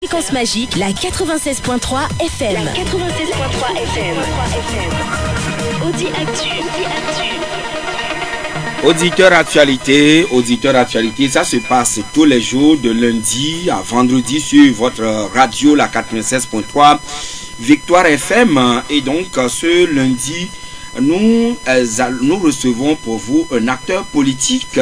Fréquence magique, la 96.3 FM. La 96.3 FM. Audi Actu. Auditeur actualité, ça se passe tous les jours de lundi à vendredi sur votre radio, la 96.3 Victoire FM. Et donc, ce lundi, nous recevons pour vous un acteur politique,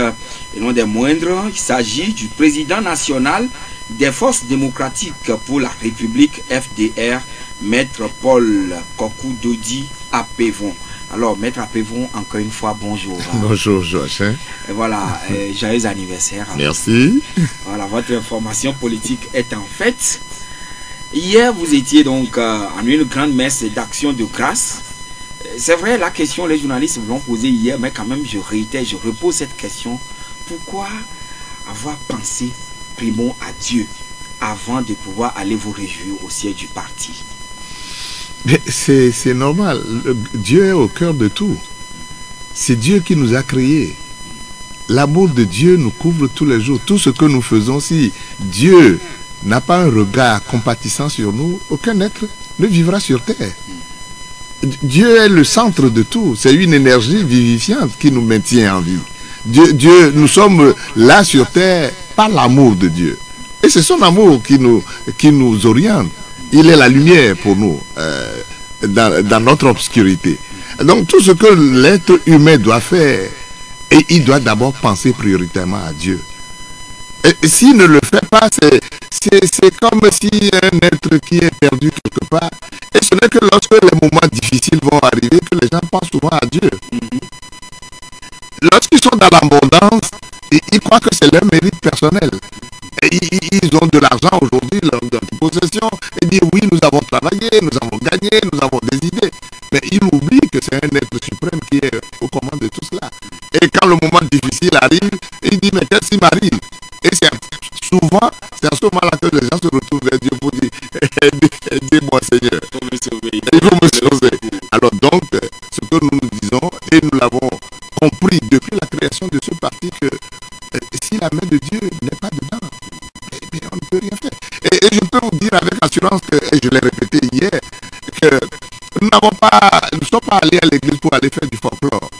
et non des moindres. Il s'agit du président national des forces démocratiques pour la République, FDR, Maître Paul Kokou-Dodi Apevon. Alors, Maître Apevon, encore une fois, bonjour. Bonjour, Joachim. Et voilà, joyeux anniversaire. Merci. Voilà, votre formation politique est en fête. Hier, vous étiez donc en une grande messe d'action de grâce. C'est vrai, la question, les journalistes vous l'ont posée hier, mais quand même, je réitère, je repose cette question. Pourquoi avoir pensé primo à Dieu avant de pouvoir aller vous réjouir au siège du parti? C'est normal. Dieu est au cœur de tout. C'est Dieu qui nous a créés. L'amour de Dieu nous couvre tous les jours. Tout ce que nous faisons, si Dieu n'a pas un regard compatissant sur nous, aucun être ne vivra sur terre. Dieu est le centre de tout. C'est une énergie vivifiante qui nous maintient en vie. Dieu, nous sommes là sur terre par l'amour de Dieu. Et c'est son amour qui nous oriente. Il est la lumière pour nous dans notre obscurité. Donc tout ce que l'être humain doit faire, et il doit d'abord penser prioritairement à Dieu. Et s'il ne le fait pas, c'est comme si un être qui est perdu quelque part. Et ce n'est que lorsque les moments difficiles vont arriver que les gens pensent souvent à Dieu. Lorsqu'ils sont dans l'abondance, ils croient que c'est leur mérite personnel. Et ils ont de l'argent aujourd'hui dans possession et disent oui, nous avons travaillé, nous avons gagné, nous avons des idées. Mais ils oublient que c'est un être suprême qui est aux commandes de tout cela. Et quand le moment difficile arrive, il dit mais qu'est-ce qui m'arrive? Et souvent, c'est à ce moment-là que les gens se retrouvent vers Dieu pour dire aidez-moi Seigneur, il faut me sauver. Alors donc, ce que nous nous disons, et nous l'avons compris depuis la création de ce parti, que si la main de Dieu n'est pas dedans, on ne peut rien faire. Et je peux vous dire avec assurance, et je l'ai répété hier, que nous ne sommes pas allés à l'église pour aller faire du folklore.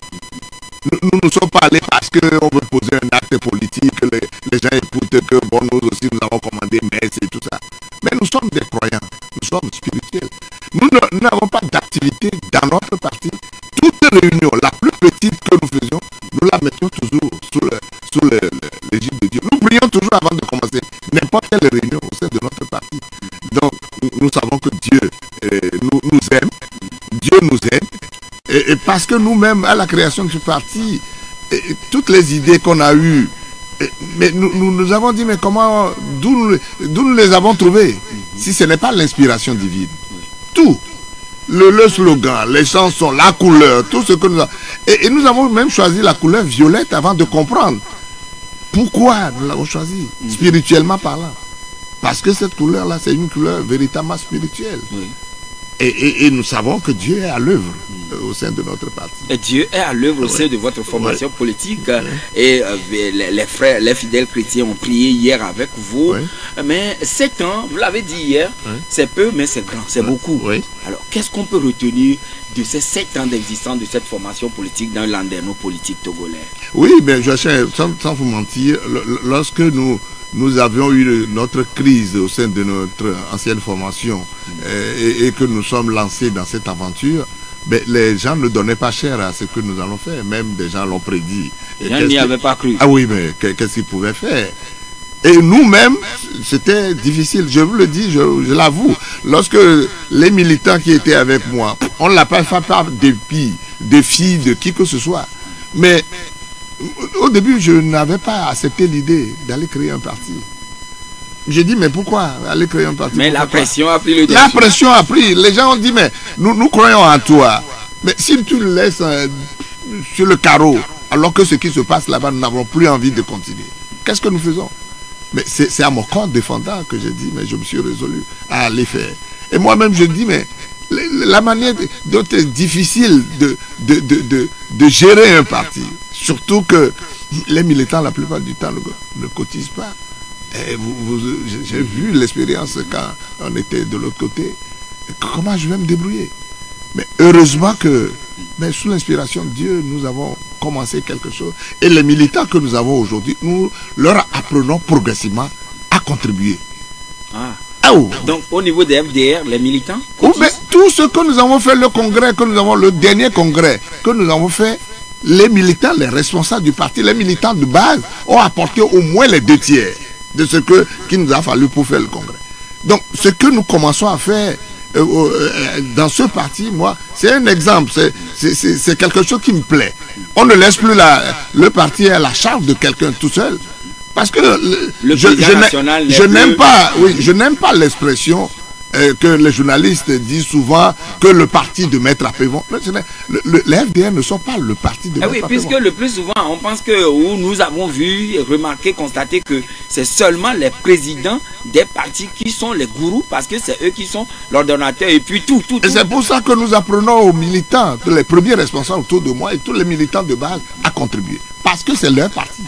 Nous ne sommes pas allés parce qu'on veut poser un acte politique, les gens écoutent que bon, nous aussi nous avons commandé messe et tout ça. Mais nous sommes des croyants, nous sommes spirituels. Nous n'avons pas d'activité dans notre parti. Toute réunion, la plus petite que nous faisions, nous la mettions toujours sous l'égide de Dieu. Nous prions toujours avant de commencer n'importe quelle réunion au sein de notre parti. Donc, nous savons que Dieu nous aime, Dieu nous aide, et parce que nous-mêmes, à la création de ce parti, toutes les idées qu'on a eues, mais nous avons dit, mais comment, d'où nous les avons trouvées, si ce n'est pas l'inspiration divine. Tout. Le slogan, les chansons, la couleur, tout ce que nous avons. Et nous avons même choisi la couleur violette avant de comprendre pourquoi nous l'avons choisie, spirituellement parlant. Parce que cette couleur-là, c'est une couleur véritablement spirituelle. Oui. Et nous savons que Dieu est à l'œuvre au sein de notre parti. Et Dieu est à l'œuvre au sein de votre formation politique. Et les fidèles chrétiens ont prié hier avec vous. Mais 7 ans, vous l'avez dit hier, c'est peu, mais c'est grand, c'est beaucoup. Alors, qu'est-ce qu'on peut retenir de ces 7 ans d'existence de cette formation politique dans l'anderno politique togolais? Oui, mais Joachim, sans vous mentir, lorsque nous avions eu notre crise au sein de notre ancienne formation et que nous sommes lancés dans cette aventure, mais les gens ne donnaient pas cher à ce que nous allons faire. Même des gens l'ont prédit. Les gens n'y avaient pas cru. Ah oui, mais qu'est-ce qu'ils pouvaient faire? Et nous-mêmes, c'était difficile. Je vous le dis, je l'avoue. Lorsque les militants qui étaient avec moi, on ne l'a pas fait par dépit, défi de qui que ce soit. Mais au début, je n'avais pas accepté l'idée d'aller créer un parti. J'ai dit, mais pourquoi aller créer un parti? Mais la pression a pris le dessus. La pression a pris. Les gens ont dit, mais nous croyons en toi. Mais si tu le laisses sur le carreau, alors que ce qui se passe là-bas, nous n'avons plus envie de continuer. Qu'est-ce que nous faisons? Mais c'est à mon corps défendant que j'ai dit, mais je me suis résolu à aller faire. Et moi-même, je dis, mais la manière dont c'est difficile de gérer un parti, surtout que les militants, la plupart du temps, ne cotisent pas. J'ai vu l'expérience quand on était de l'autre côté. Comment je vais me débrouiller? Mais heureusement que, sous l'inspiration de Dieu, nous avons commencé quelque chose. Et les militants que nous avons aujourd'hui, nous leur apprenons progressivement à contribuer. Donc, au niveau des FDR, les militants tout ce que nous avons fait, le congrès, le dernier congrès que nous avons fait, les militants, les responsables du parti, les militants de base ont apporté au moins les 2/3 de ce qu'il nous a fallu pour faire le congrès. Donc, ce que nous commençons à faire dans ce parti, moi, c'est un exemple, c'est quelque chose qui me plaît. On ne laisse plus le parti à la charge de quelqu'un tout seul. Parce que je n'aime pas l'expression que les journalistes disent souvent que le parti de Maître Apévon. Les FDR ne sont pas le parti de Maître Apévon. Puisque le plus souvent, on pense que nous avons vu, remarqué, constaté que c'est seulement les présidents des partis qui sont les gourous, parce que c'est eux qui sont l'ordonnateur et puis tout. Et c'est pour ça que nous apprenons aux militants, les premiers responsables autour de moi et tous les militants de base à contribuer. Parce que c'est leur parti.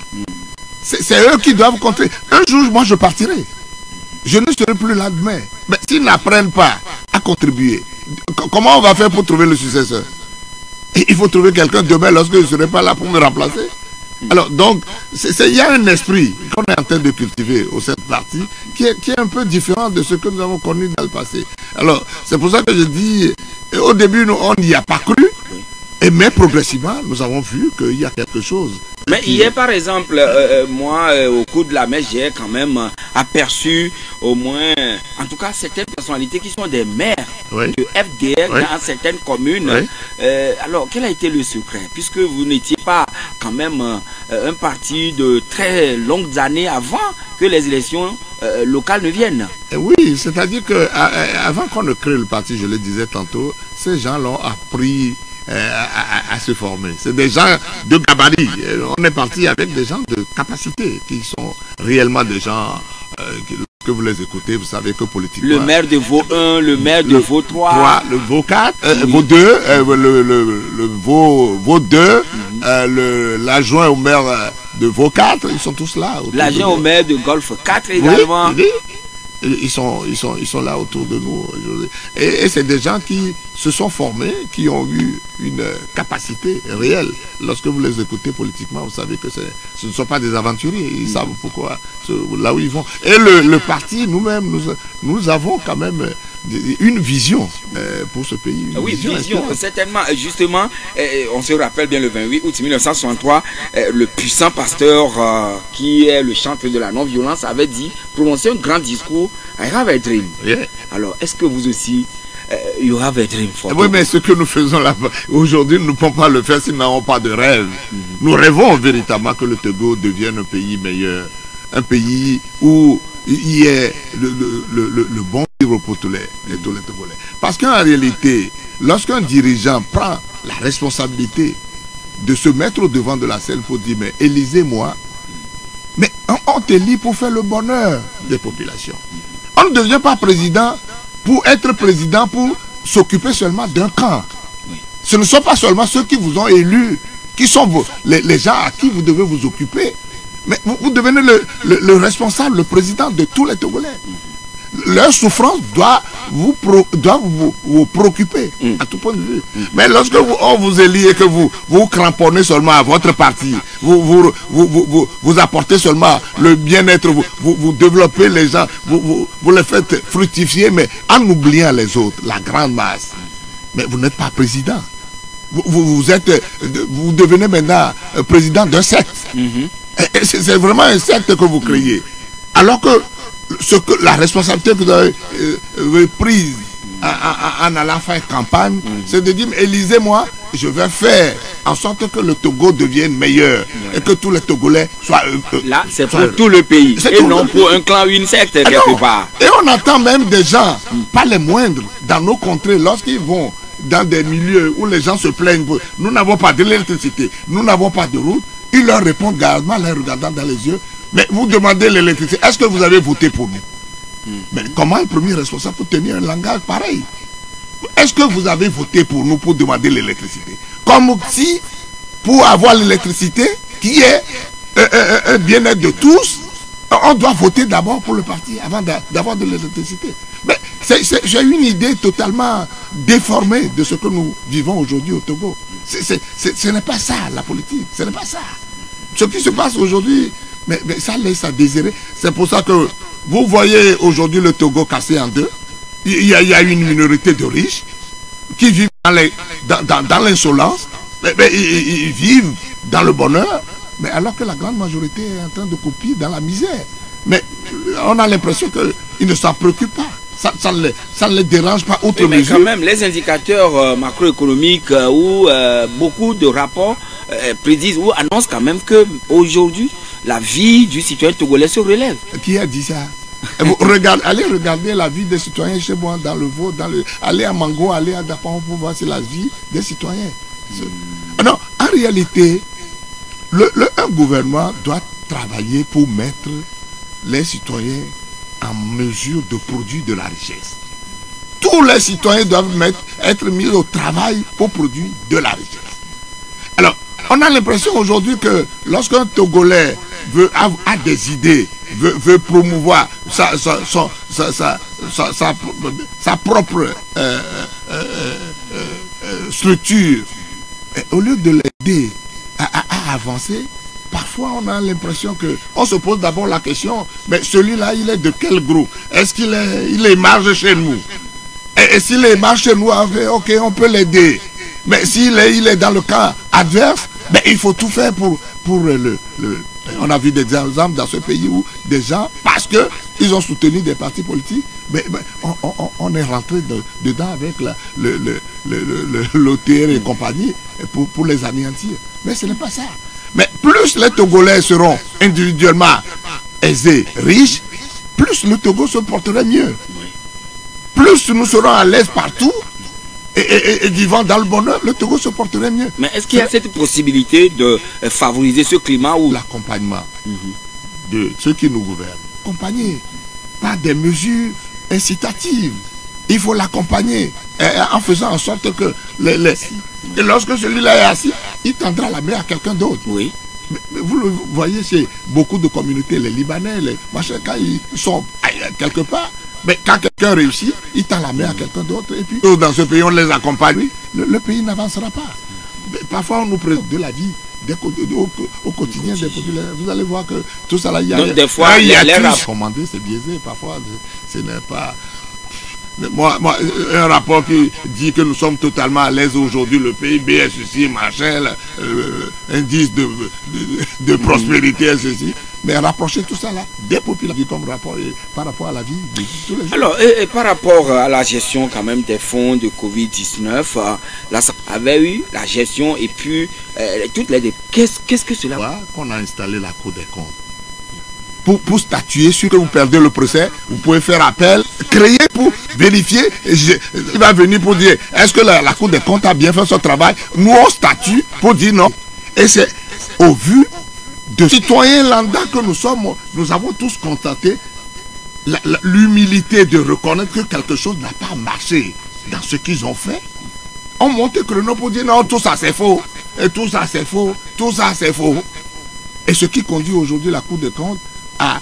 C'est eux qui doivent contribuer. Un jour, moi, je partirai. Je ne serai plus là demain. Mais s'ils n'apprennent pas à contribuer, comment on va faire pour trouver le successeur? Et il faut trouver quelqu'un demain lorsque je ne serai pas là pour me remplacer. Alors, donc, il y a un esprit qu'on est en train de cultiver au sein de parti qui est un peu différent de ce que nous avons connu dans le passé. Alors, c'est pour ça que je dis, au début, on n'y a pas cru. Mais progressivement, nous avons vu qu'il y a quelque chose. Mais hier, par exemple, moi, au cours de la messe, j'ai quand même aperçu au moins, en tout cas, certaines personnalités qui sont des maires de FDR dans certaines communes. Alors, quel a été le secret? Puisque vous n'étiez pas quand même un parti de très longues années avant que les élections locales ne viennent. Oui, c'est-à-dire qu'avant qu'on ne crée le parti, je le disais tantôt, ces gens l'ont appris à se former. C'est des gens de gabarit. On est parti avec des gens de capacité qui sont réellement des gens que vous les écoutez, vous savez que politiquement... Le maire de Vaud 1, le maire de Vaud 3, le Vaud 4, Vaud 2, le Vaud 2, l'adjoint au maire de Vaud 4, ils sont tous là. L'adjoint au maire de Golfe 4 également. Oui. Ils sont là autour de nous aujourd'hui. Et c'est des gens qui se sont formés, qui ont eu une capacité réelle. Lorsque vous les écoutez politiquement, vous savez que ce ne sont pas des aventuriers. Ils savent pourquoi, là où ils vont. Et le parti, nous-mêmes, nous avons quand même une vision pour ce pays. Oui, vision, certainement. Justement, on se rappelle bien le 28 août 1963, le puissant pasteur qui est le chantre de la non-violence avait dit, prononcé un grand discours, I have a dream. Alors, est-ce que vous aussi, you have a dream for Oui, mais ce que nous faisons là, aujourd'hui, nous ne pouvons pas le faire si nous n'avons pas de rêve. Nous rêvons véritablement que le Togo devienne un pays meilleur, un pays où il y ait le bon vivre pour tous les Togolais. Parce qu'en réalité, lorsqu'un dirigeant prend la responsabilité de se mettre au devant de la scène pour dire, mais élisez-moi, mais on t'élit pour faire le bonheur des populations. On ne devient pas président pour être président, pour s'occuper seulement d'un camp. Ce ne sont pas seulement ceux qui vous ont élus, qui sont les gens à qui vous devez vous occuper. Mais vous devenez le responsable, le président de tous les Togolais. Leur souffrance doit vous préoccuper à tout point de vue. Mais lorsque on vous élit et que vous cramponnez seulement à votre parti, vous apportez seulement le bien-être, vous développez les gens, vous les faites fructifier, mais en oubliant les autres, la grande masse. Mais vous n'êtes pas président. Vous devenez maintenant président d'un secte. C'est vraiment un secte que vous créez. Alors que la responsabilité que vous avez prise en allant faire campagne, c'est de dire, élisez-moi, je vais faire en sorte que le Togo devienne meilleur et que tous les Togolais soient... Là, c'est pour tout le pays et non pour un clan ou une secte quelque part. Et on entend même des gens, pas les moindres, dans nos contrées, lorsqu'ils vont dans des milieux où les gens se plaignent, nous n'avons pas d'électricité, nous n'avons pas de route, ils leur répondent gardement, les regardant dans les yeux, mais vous demandez l'électricité, est-ce que vous avez voté pour nous? Mais comment un premier responsable peut tenir un langage pareil? Est-ce que vous avez voté pour nous pour demander l'électricité? Comme si, pour avoir l'électricité, qui est un bien-être de tous, On doit voter d'abord pour le parti avant d'avoir de l'électricité. Mais j'ai une idée totalement déformée de ce que nous vivons aujourd'hui au Togo. Ce n'est pas ça la politique, ce n'est pas ça. Ce qui se passe aujourd'hui, mais ça laisse à désirer. C'est pour ça que vous voyez aujourd'hui le Togo cassé en deux. Il y a une minorité de riches qui vivent dans l'insolence, mais ils vivent dans le bonheur, mais alors que la grande majorité est en train de copier dans la misère. Mais on a l'impression qu'ils ne s'en préoccupent pas. Ça ne les dérange pas outre mesure. Mais quand même, les indicateurs macroéconomiques ou beaucoup de rapports prédisent ou annoncent quand même qu'aujourd'hui, la vie du citoyen togolais se relève. Qui a dit ça? Allez regarder la vie des citoyens chez moi, dans le Vaud, allez à Mango, allez à Dapan pour voir c'est la vie des citoyens. Non, en réalité, un gouvernement doit travailler pour mettre les citoyens en mesure de produire de la richesse. Tous les citoyens doivent être mis au travail pour produire de la richesse. Alors, on a l'impression aujourd'hui que lorsqu'un Togolais a des idées, veut promouvoir sa propre structure, au lieu de l'aider à avancer, parfois on a l'impression qu'on se pose d'abord la question, mais celui-là il est de quel groupe? Est-ce qu'il est marge chez nous? Et s'il est marge chez nous, ok, on peut l'aider. Mais s'il est dans le cas adverse, ben, il faut tout faire pour on a vu des exemples dans ce pays où des gens, parce qu'ils ont soutenu des partis politiques, on est rentré dedans avec l'OTR et compagnie pour les anéantir. Mais ce n'est pas ça. Mais plus les Togolais seront individuellement aisés, riches, plus le Togo se porterait mieux. Plus nous serons à l'aise partout et vivant dans le bonheur, le Togo se porterait mieux. Mais est-ce qu'il y a cette possibilité de favoriser ce climat où l'accompagnement de ceux qui nous gouvernent, accompagné par des mesures incitatives. Il faut l'accompagner en faisant en sorte que et lorsque celui-là est assis, il tendra la main à quelqu'un d'autre. Oui. Mais vous le voyez chez beaucoup de communautés, les Libanais, les machins, quand ils sont quelque part, mais quand quelqu'un réussit, il tend la main à quelqu'un d'autre. Et puis, dans ce pays, on les accompagne. Le pays n'avancera pas. Mais parfois, on nous présente de la vie au quotidien des populaires. Vous allez voir que tout ça là, il y a... Donc, des fois, il y a les rapports. Commander, c'est biaisé. Parfois, ce n'est pas... Moi, un rapport qui dit que nous sommes totalement à l'aise aujourd'hui, le PIB est ceci, machin, indice de prospérité est ceci. Mais rapprocher tout ça là, des populations comme rapport par rapport à la vie de tous les jours. Alors, et par rapport à la gestion quand même des fonds de Covid-19, là, ça avait eu la gestion et puis toutes les... Qu'est-ce que cela... Qu'on a installé la Cour des comptes. Pour statuer sur que vous perdez le procès, vous pouvez faire appel, créer pour vérifier. Il va venir pour dire, est-ce que la Cour des comptes a bien fait son travail? Nous, on statue pour dire non. Et c'est au vu de citoyens lambda que nous sommes, nous avons tous constaté l'humilité de reconnaître que quelque chose n'a pas marché dans ce qu'ils ont fait. On monte le chrono pour dire non, tout ça c'est faux, et tout ça c'est faux, tout ça c'est faux. Et ce qui conduit aujourd'hui la Cour des comptes à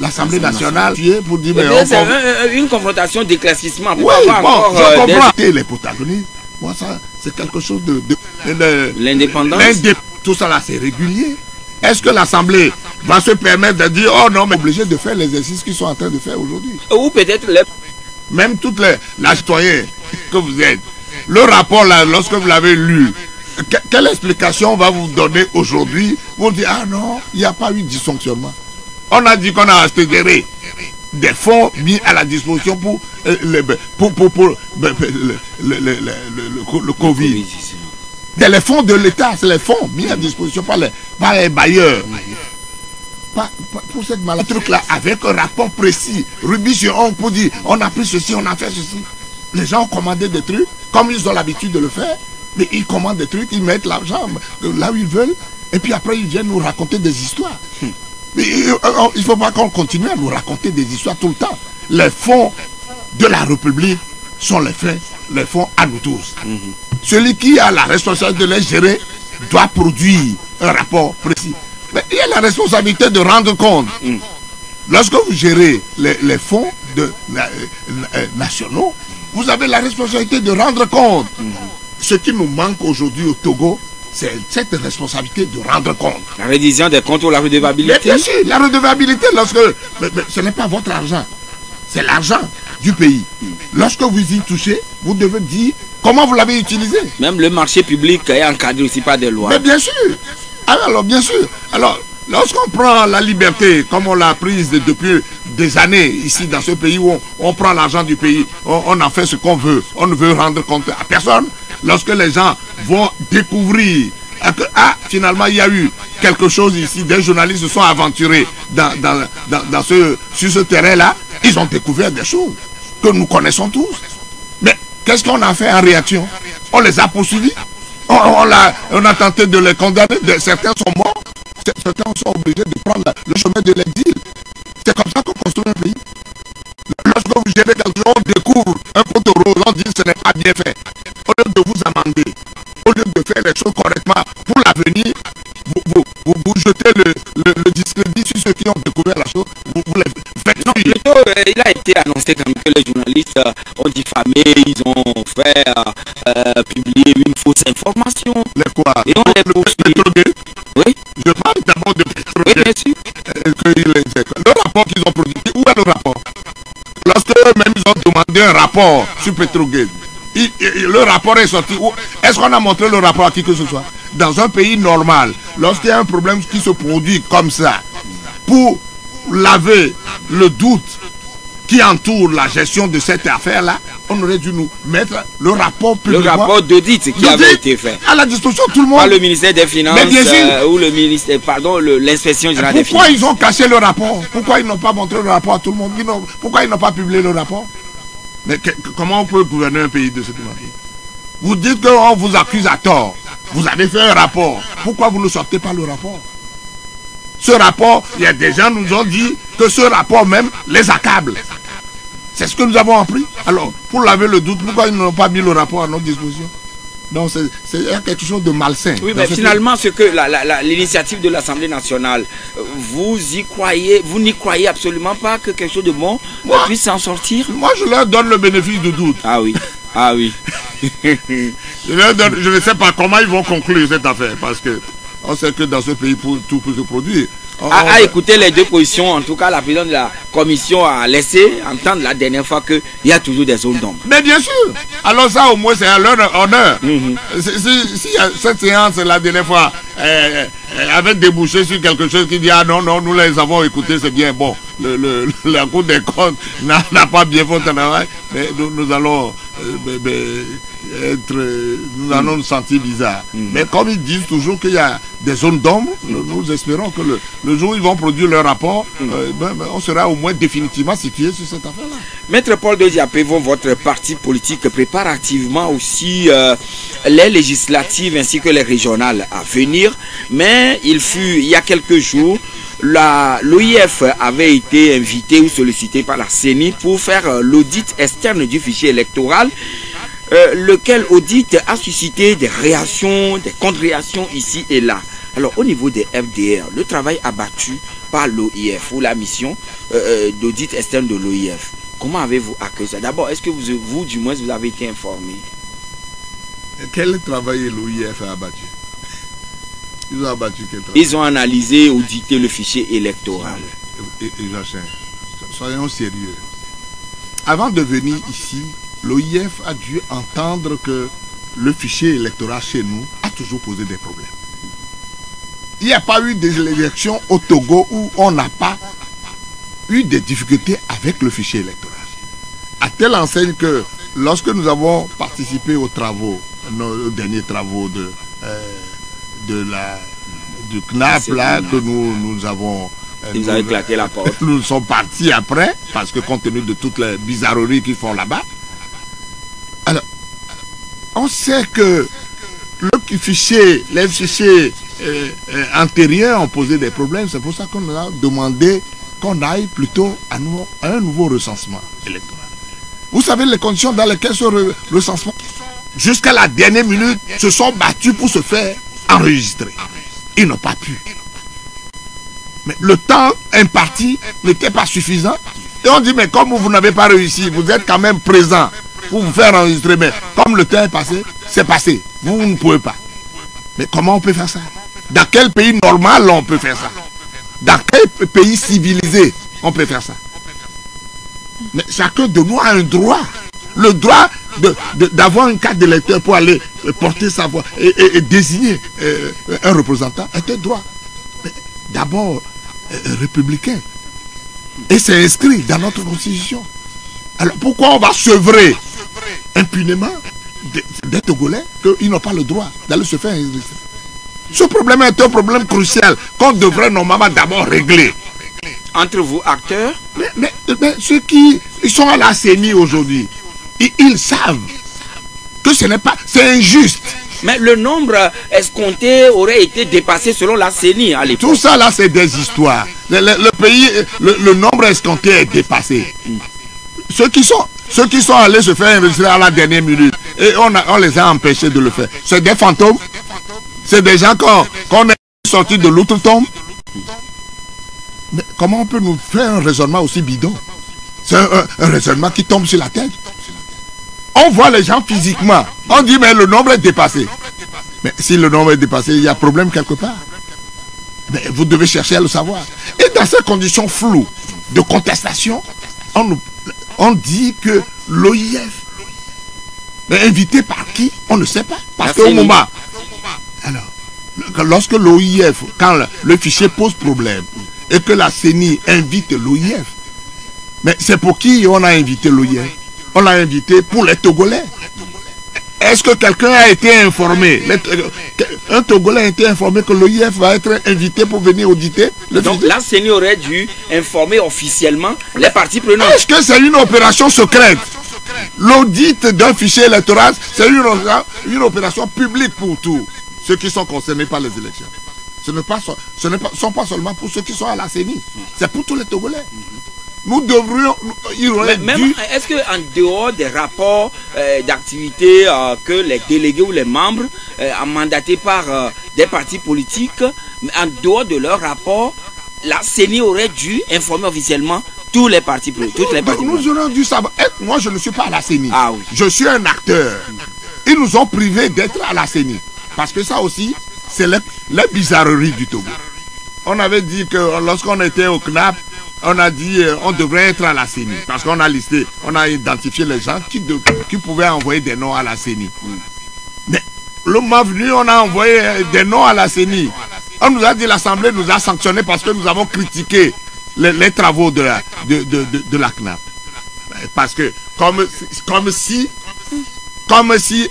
l'Assemblée nationale pour dire c'est une confrontation d'éclaircissement. Oui, bon, je comprends. Les protagonistes, moi ça c'est quelque chose de l'indépendance. Tout ça là c'est régulier. Est-ce que l'Assemblée va se permettre de dire oh non mais obligé de faire l'exercice qu'ils sont en train de faire aujourd'hui? Ou peut-être même toutes les citoyens que vous êtes, le rapport là, lorsque vous l'avez lu, quelle explication on va vous donner aujourd'hui pour dire ah non, il n'y a pas eu de dysfonctionnement? On a dit qu'on a accéléré des fonds mis à la disposition pour le Covid. Les fonds de l'État, c'est les fonds mis à disposition par les bailleurs. Pour cette maladie, truc là, avec un rapport précis, rubis sur ongle pour dire on a pris ceci, on a fait ceci. Les gens ont commandé des trucs, comme ils ont l'habitude de le faire, mais ils commandent des trucs, ils mettent l'argent là où ils veulent, et puis après ils viennent nous raconter des histoires. Mais il ne faut pas qu'on continue à nous raconter des histoires tout le temps. Les fonds de la République sont les fonds à nous tous. Celui qui a la responsabilité de les gérer doit produire un rapport précis. Mais il y a la responsabilité de rendre compte lorsque vous gérez les fonds nationaux, vous avez la responsabilité de rendre compte. Ce qui nous manque aujourd'hui au Togo, c'est cette responsabilité de rendre compte. La reddition des comptes ou la redevabilité? Mais bien sûr, la redevabilité, lorsque... Mais ce n'est pas votre argent, c'est l'argent du pays. Lorsque vous y touchez, vous devez dire comment vous l'avez utilisé. Même le marché public est encadré aussi par des lois. Mais bien sûr. Alors, bien sûr. Alors, lorsqu'on prend la liberté, comme on l'a prise depuis des années ici dans ce pays où on prend l'argent du pays, on en fait ce qu'on veut, on ne veut rendre compte à personne. Lorsque les gens vont découvrir que finalement il y a eu quelque chose ici, des journalistes se sont aventurés sur ce terrain-là, ils ont découvert des choses que nous connaissons tous. Mais qu'est-ce qu'on a fait en réaction? On les a poursuivis, on a tenté de les condamner, certains sont morts, certains sont obligés de prendre le chemin de l'exil. C'est comme ça qu'on construit un pays. Lorsque vous gérez quelque chose, on découvre un poteau rose, on dit que ce n'est pas bien fait. Au lieu de vous amender, au lieu de faire les choses correctement pour l'avenir, vous jetez le discrédit sur ceux qui ont découvert la chose, vous les faites. Non, plutôt, il a été annoncé quand même que les journalistes ont diffamé, ils ont fait publier une fausse information. Les quoi? Et on les poursuit. Oui. Je parle d'abord de Pétrogate. Oui, bien sûr. Le rapport qu'ils ont produit, où est le rapport? Lorsque eux-mêmes ils ont demandé un rapport sur Pétrogate, le rapport est sorti. Est-ce qu'on a montré le rapport à qui que ce soit? Dans un pays normal, lorsqu'il y a un problème qui se produit comme ça, pour laver le doute qui entoure la gestion de cette affaire-là, on aurait dû nous mettre le rapport public. Le rapport d'audit qui avait été fait. À la disposition de tout le monde. Par le ministère des Finances ou le ministère, pardon, l'inspection générale des Finances. Pourquoi ils ont caché le rapport? Pourquoi ils n'ont pas montré le rapport à tout le monde? Pourquoi ils n'ont pas publié le rapport? Mais comment on peut gouverner un pays de cette manière? Vous dites qu'on vous accuse à tort. Vous avez fait un rapport. Pourquoi vous ne sortez pas le rapport? Ce rapport, il y a des gens qui nous ont dit que ce rapport même les accable. C'est ce que nous avons appris. Alors, pour laver le doute, pourquoi ils n'ont pas mis le rapport à notre disposition? Donc, c'est quelque chose de malsain. Oui, mais finalement, ce que l'initiative de l'Assemblée nationale, vous y croyez, vous n'y croyez absolument pas que quelque chose de bon puisse s'en sortir? Moi, je leur donne le bénéfice du doute. Ah oui, ah oui. Je ne sais pas comment ils vont conclure cette affaire, parce que on sait que dans ce pays, tout peut se produire. À écouter les deux positions, en tout cas, la présidente de la commission a laissé entendre la dernière fois qu'il y a toujours des zones d'ombre. Mais bien sûr. Alors ça, au moins, c'est à leur honneur. Si cette séance, la dernière fois, avait débouché sur quelque chose qui dit, ah non, non, nous les avons écoutés, c'est bien. Bon, la Cour des comptes n'a pas bien fait son travail, mais nous allons nous allons nous sentir bizarre. Mais comme ils disent toujours qu'il y a des zones d'ombre, nous espérons que le jour où ils vont produire leur rapport, on sera au moins définitivement situé sur cette affaire-là. Maître Paul de Diapévon, votre parti politique prépare activement aussi les législatives ainsi que les régionales à venir, mais il y a quelques jours, l'OIF avait été invité ou sollicité par la CENI pour faire l'audit externe du fichier électoral, lequel audit a suscité des réactions, des contre-réactions ici et là. Alors au niveau des FDR, le travail abattu par l'OIF ou la mission d'audit externe de l'OIF, comment avez-vous accueilli ça? D'abord, est-ce que vous, du moins, vous avez été informé? Quel travail l'OIF a abattu? Ils ont abattu quel travail? Ils ont analysé, audité le fichier électoral. Soyons sérieux. Avant de venir ici, l'OIF a dû entendre que le fichier électoral chez nous a toujours posé des problèmes. Il n'y a pas eu des élections au Togo où on n'a pas eu des difficultés avec le fichier électoral. À telle enseigne que lorsque nous avons participé aux travaux, nos derniers travaux du CNAP là, que nous avons... Vous avez claqué la porte. Nous sommes partis après, parce que compte tenu de toutes les bizarreries qu'ils font là-bas. Alors, on sait que les fichiers antérieurs ont posé des problèmes. C'est pour ça qu'on a demandé qu'on aille plutôt à un nouveau recensement électoral. Vous savez les conditions dans lesquelles ce recensement, jusqu'à la dernière minute, se sont battus pour se faire enregistrer. Ils n'ont pas pu. Mais le temps imparti n'était pas suffisant. Et on dit, mais comme vous n'avez pas réussi, vous êtes quand même présent pour vous faire enregistrer. Mais comme le temps est passé, c'est passé. Vous ne pouvez pas. Mais comment on peut faire ça? Dans quel pays normal on peut faire ça? Dans quel pays civilisé on peut faire ça? Mais chacun de nous a un droit. Le droit d'avoir une carte d'électeur pour aller porter sa voix et désigner un représentant est un droit. D'abord républicain. Et c'est inscrit dans notre constitution. Alors pourquoi on va sevrer impunément des Togolais qu'ils n'ont pas le droit d'aller se faire enregistrer? Ce problème est un problème crucial qu'on devrait normalement d'abord régler. Entre vous, acteurs, mais ceux qui sont à la CENI aujourd'hui, ils savent que ce n'est pas, c'est injuste. mais le nombre escompté aurait été dépassé selon la CENI à l'époque. Tout ça là, c'est des histoires. Le pays, le nombre escompté est dépassé. Ceux qui sont allés se faire enregistrer à la dernière minute, et on les a empêchés de le faire. C'est des fantômes. C'est des gens qu'on est sortis de l'outre-tombe. Mais comment on peut nous faire un raisonnement aussi bidon? C'est un raisonnement qui tombe sur la tête. On voit les gens physiquement. On dit, mais le nombre est dépassé. Mais si le nombre est dépassé, il y a problème quelque part. Mais vous devez chercher à le savoir. Et dans ces conditions floues de contestation, on dit que l'OIF est invité par qui? On ne sait pas. Parce qu'au moment... Alors, lorsque l'OIF, quand le fichier pose problème, et que la CENI invite l'OIF, mais c'est pour qui on a invité l'OIF? On l'a invité pour les Togolais. Est-ce que quelqu'un a été informé? Un Togolais a été informé que l'OIF va être invité pour venir auditer le Donc fichier? la CENI aurait dû informer officiellement les parties prenantes. Est-ce que c'est une opération secrète? L'audit d'un fichier électoral, c'est une opération publique pour tous ceux qui sont concernés par les élections. Ce ne sont pas seulement pour ceux qui sont à la CENI, c'est pour tous les Togolais. Nous devrions... Est-ce qu'en dehors des rapports d'activité que les délégués ou les membres mandatés par des partis politiques, en dehors de leur rapport, la CENI aurait dû informer officiellement tous les partis politiques, toutes les parties politiques? Nous aurions dû savoir. Moi, je ne suis pas à la CENI. Ah oui. Je suis un acteur. Ils nous ont privés d'être à la CENI. Parce que ça aussi, c'est la bizarrerie du Togo. On avait dit que lorsqu'on était au CNAP, on a dit on devrait être à la CENI. Parce qu'on a listé, on a identifié les gens qui pouvaient envoyer des noms à la CENI. Mais le mois venu, on a envoyé des noms à la CENI. On nous a dit, l'Assemblée nous a sanctionnés parce que nous avons critiqué les travaux de la CNAP. Parce que comme si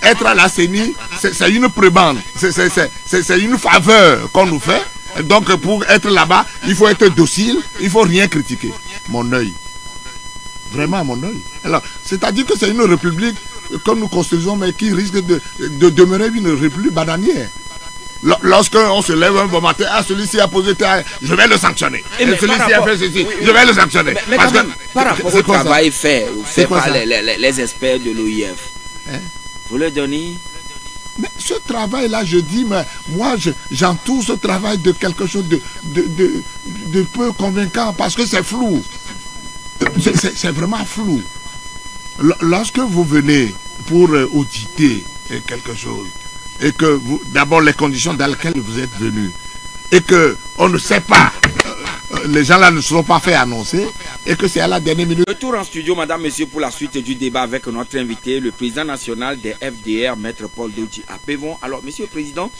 être à la CENI, c'est une prébende, c'est une faveur qu'on nous fait. Donc pour être là-bas, il faut être docile, il ne faut rien critiquer. Mon œil. Vraiment mon œil. Alors, c'est-à-dire que c'est une république comme nous construisons, mais qui risque de demeurer une république bananière. Lorsqu'on se lève un bon matin, celui-ci a posé terre, je vais le sanctionner. Celui-ci a fait ceci, je vais le sanctionner. Mais parce même, par rapport au travail fait par ça? les experts de l'OIF, vous le donnez? Mais ce travail-là, je dis, mais moi, j'entoure ce travail de quelque chose de peu convaincant parce que c'est flou. C'est vraiment flou. Lorsque vous venez pour auditer quelque chose, et que d'abord les conditions dans lesquelles vous êtes venu, et que on ne sait pas, les gens là ne se sont pas fait annoncer, et que c'est à la dernière minute. Retour en studio, madame, monsieur, pour la suite du débat avec notre invité, le président national des FDR, maître Paul Dodji Apevon. Alors, monsieur le président,